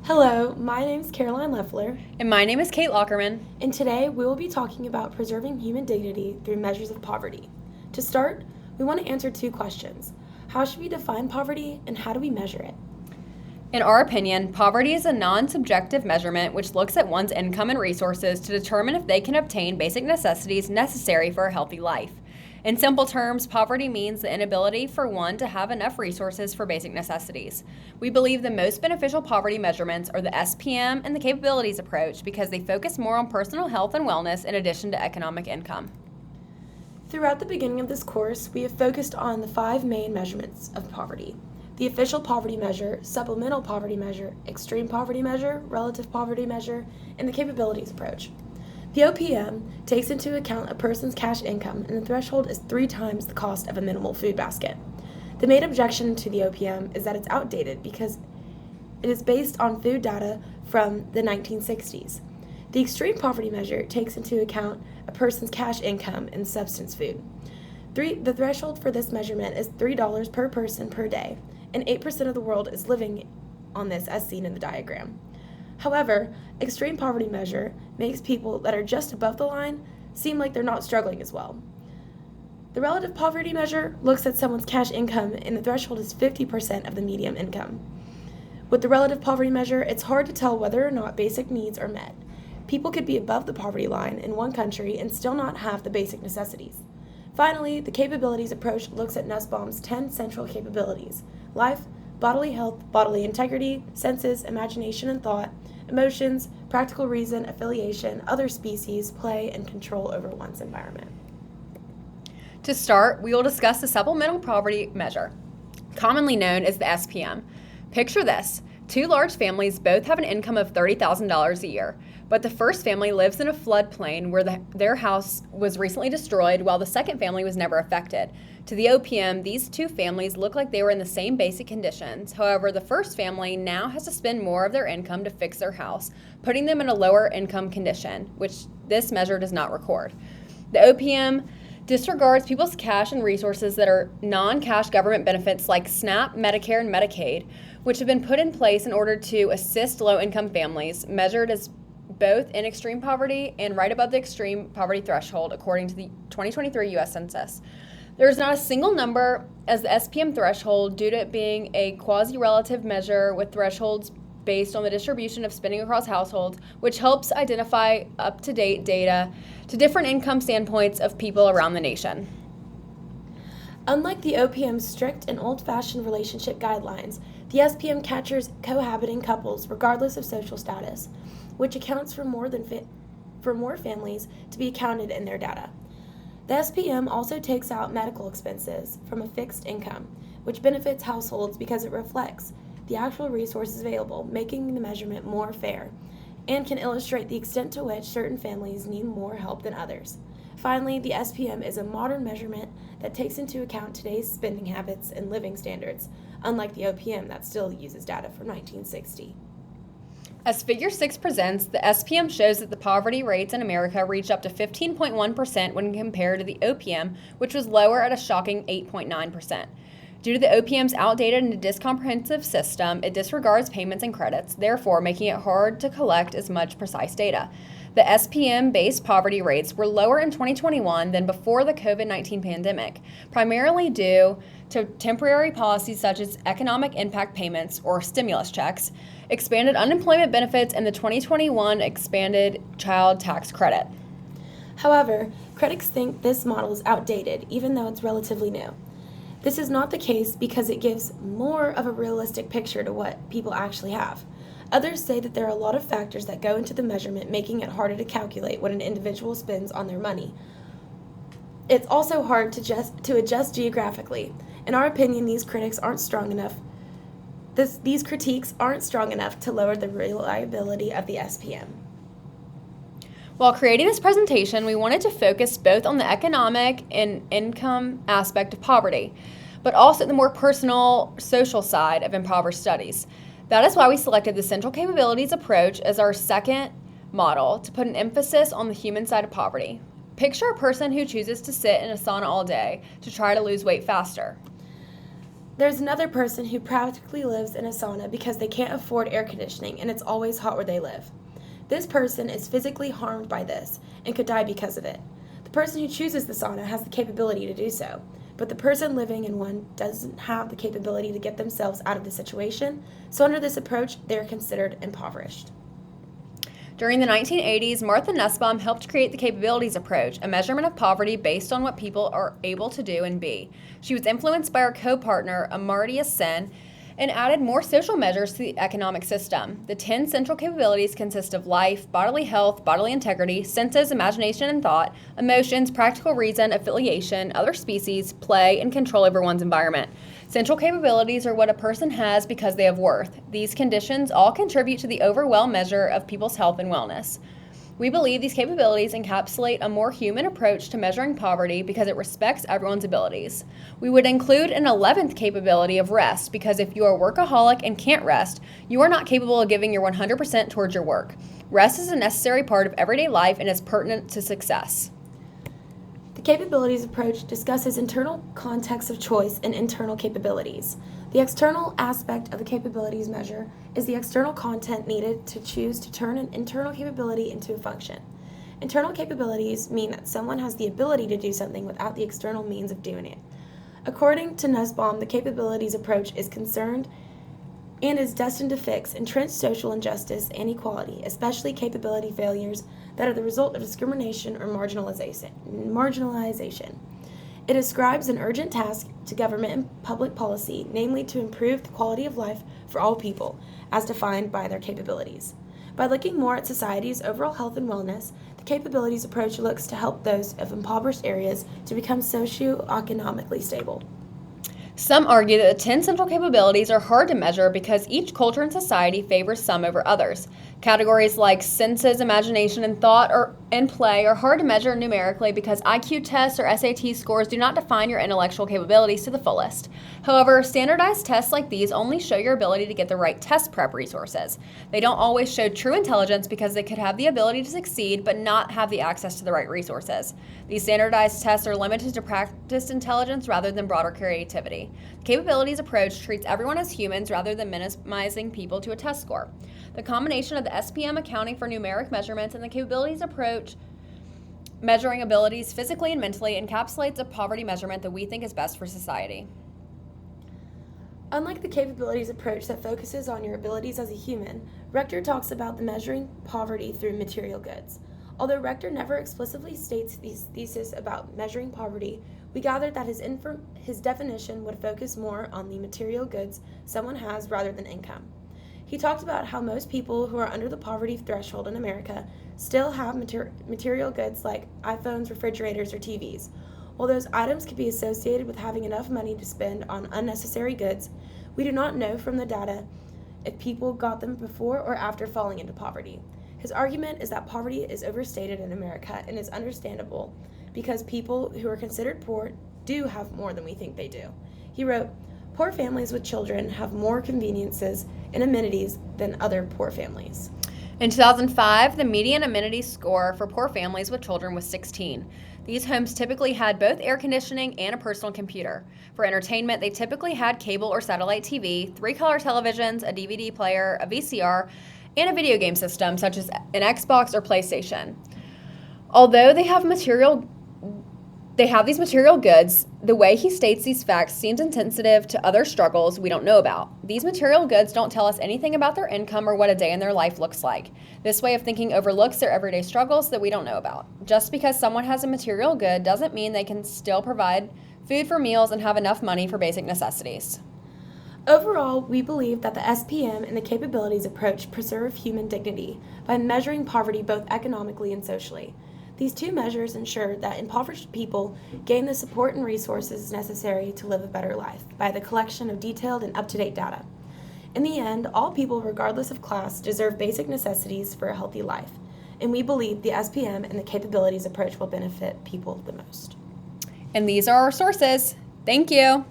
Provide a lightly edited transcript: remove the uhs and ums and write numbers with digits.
Hello, my name is Caroline Leffler, And my name is Kate Lockerman. and today we will be talking about preserving human dignity through measures of poverty. To start, we want to answer two questions. How should we define poverty, and how do we measure it? In our opinion, poverty is a non-subjective measurement which looks at one's income and resources to determine if they can obtain basic necessities necessary for a healthy life. In simple terms, poverty means the inability for one to have enough resources for basic necessities. We believe the most beneficial poverty measurements are the SPM and the capabilities approach because they focus more on personal health and wellness in addition to economic income. Throughout the beginning of this course, we have focused on the five main measurements of poverty: the official poverty measure, supplemental poverty measure, extreme poverty measure, relative poverty measure, and the capabilities approach. The OPM takes into account a person's cash income, and the threshold is 3 times the cost of a minimal food basket. The main objection to the OPM is that it's outdated because it is based on food data from the 1960s. The extreme poverty measure takes into account a person's cash income and substance food. The threshold for this measurement is $3 per person per day, and 8% of the world is living on this as seen in the diagram. However, extreme poverty measure makes people that are just above the line seem like they're not struggling as well. The relative poverty measure looks at someone's cash income, and the threshold is 50% of the median income. With the relative poverty measure, it's hard to tell whether or not basic needs are met. People could be above the poverty line in one country and still not have the basic necessities. Finally, the capabilities approach looks at Nussbaum's 10 central capabilities: life, bodily health, bodily integrity, senses, imagination and thought, emotions, practical reason, affiliation, other species, play, and control over one's environment. To start, we will discuss the supplemental poverty measure, commonly known as the SPM. Picture this. 2 large families both have an income of $30,000 a year, but the first family lives in a floodplain where their house was recently destroyed while the second family was never affected. To the OPM, these 2 families look like they were in the same basic conditions. However, the first family now has to spend more of their income to fix their house, putting them in a lower income condition, which this measure does not record. The OPM disregards people's cash and resources that are non-cash government benefits like SNAP, Medicare, and Medicaid, which have been put in place in order to assist low-income families, measured as both in extreme poverty and right above the extreme poverty threshold, according to the 2023 U.S. Census. There is not a single number as the SPM threshold due to it being a quasi-relative measure with thresholds based on the distribution of spending across households, which helps identify up-to-date data to different income standpoints of people around the nation. Unlike the OPM's strict and old-fashioned relationship guidelines, the SPM captures cohabiting couples regardless of social status, which accounts for more families to be counted in their data. The SPM also takes out medical expenses from a fixed income, which benefits households because it reflects the actual resources available, making the measurement more fair, and can illustrate the extent to which certain families need more help than others. Finally, the SPM is a modern measurement that takes into account today's spending habits and living standards, unlike the OPM that still uses data from 1960. As Figure 6 presents, the SPM shows that the poverty rates in America reached up to 15.1% when compared to the OPM, which was lower at a shocking 8.9%. Due to the OPM's outdated and discomprehensive system, it disregards payments and credits, therefore making it hard to collect as much precise data. The SPM-based poverty rates were lower in 2021 than before the COVID-19 pandemic, primarily due to temporary policies such as economic impact payments or stimulus checks, expanded unemployment benefits, and the 2021 expanded child tax credit. However, critics think this model is outdated, even though it's relatively new. This is not the case because it gives more of a realistic picture to what people actually have. Others say that there are a lot of factors that go into the measurement, making it harder to calculate what an individual spends on their money. It's also hard to adjust geographically. In our opinion, these critiques aren't strong enough to lower the reliability of the SPM. While creating this presentation, we wanted to focus both on the economic and income aspect of poverty, but also the more personal, social side of impoverished studies. That is why we selected the central capabilities approach as our second model to put an emphasis on the human side of poverty. Picture a person who chooses to sit in a sauna all day to try to lose weight faster. There's another person who practically lives in a sauna because they can't afford air conditioning and it's always hot where they live. This person is physically harmed by this and could die because of it. The person who chooses the sauna has the capability to do so, but the person living in one doesn't have the capability to get themselves out of the situation, so under this approach, they're considered impoverished. During the 1980s, Martha Nussbaum helped create the capabilities approach, a measurement of poverty based on what people are able to do and be. She was influenced by her co-partner, Amartya Sen, and added more social measures to the economic system. The 10 central capabilities consist of life, bodily health, bodily integrity, senses, imagination and thought, emotions, practical reason, affiliation, other species, play, and control over one's environment. Central capabilities are what a person has because they have worth. These conditions all contribute to the overall measure of people's health and wellness. We believe these capabilities encapsulate a more human approach to measuring poverty because it respects everyone's abilities. We would include an 11th capability of rest because if you are a workaholic and can't rest, you are not capable of giving your 100% towards your work. Rest is a necessary part of everyday life and is pertinent to success. The capabilities approach discusses internal context of choice and internal capabilities. The external aspect of the capabilities measure is the external content needed to choose to turn an internal capability into a function. Internal capabilities mean that someone has the ability to do something without the external means of doing it. According to Nussbaum, the capabilities approach is concerned and is destined to fix entrenched social injustice and inequality, especially capability failures that are the result of discrimination or marginalization. It ascribes an urgent task to government and public policy, namely to improve the quality of life for all people, as defined by their capabilities. By looking more at society's overall health and wellness, the capabilities approach looks to help those of impoverished areas to become socioeconomically stable. Some argue that the 10 central capabilities are hard to measure because each culture and society favors some over others. Categories like senses, imagination, and thought and play are hard to measure numerically because IQ tests or SAT scores do not define your intellectual capabilities to the fullest. However, standardized tests like these only show your ability to get the right test prep resources. They don't always show true intelligence because they could have the ability to succeed but not have the access to the right resources. These standardized tests are limited to practiced intelligence rather than broader creativity. The capabilities approach treats everyone as humans rather than minimizing people to a test score. The combination of the SPM accounting for numeric measurements and the capabilities approach measuring abilities physically and mentally encapsulates a poverty measurement that we think is best for society. Unlike the capabilities approach that focuses on your abilities as a human, Rector talks about the measuring poverty through material goods. Although Rector never explicitly states these theses about measuring poverty, we gathered that his definition would focus more on the material goods someone has rather than income. He talked about how most people who are under the poverty threshold in America still have material goods like iPhones, refrigerators, or TVs. While those items could be associated with having enough money to spend on unnecessary goods, we do not know from the data if people got them before or after falling into poverty. His argument is that poverty is overstated in America and is understandable because people who are considered poor do have more than we think they do. He wrote, "Poor families with children have more conveniences and amenities than other poor families." In 2005, the median amenity score for poor families with children was 16. These homes typically had both air conditioning and a personal computer. For entertainment, they typically had cable or satellite TV, 3-color televisions, a DVD player, a VCR, and a video game system such as an Xbox or PlayStation. Although they have these material goods, the way he states these facts seems insensitive to other struggles we don't know about. These material goods don't tell us anything about their income or what a day in their life looks like. This way of thinking overlooks their everyday struggles that we don't know about. Just because someone has a material good doesn't mean they can still provide food for meals and have enough money for basic necessities. Overall, we believe that the SPM and the capabilities approach preserve human dignity by measuring poverty both economically and socially. These two measures ensure that impoverished people gain the support and resources necessary to live a better life by the collection of detailed and up-to-date data. In the end, all people, regardless of class, deserve basic necessities for a healthy life, and we believe the SPM and the capabilities approach will benefit people the most. And these are our sources. Thank you.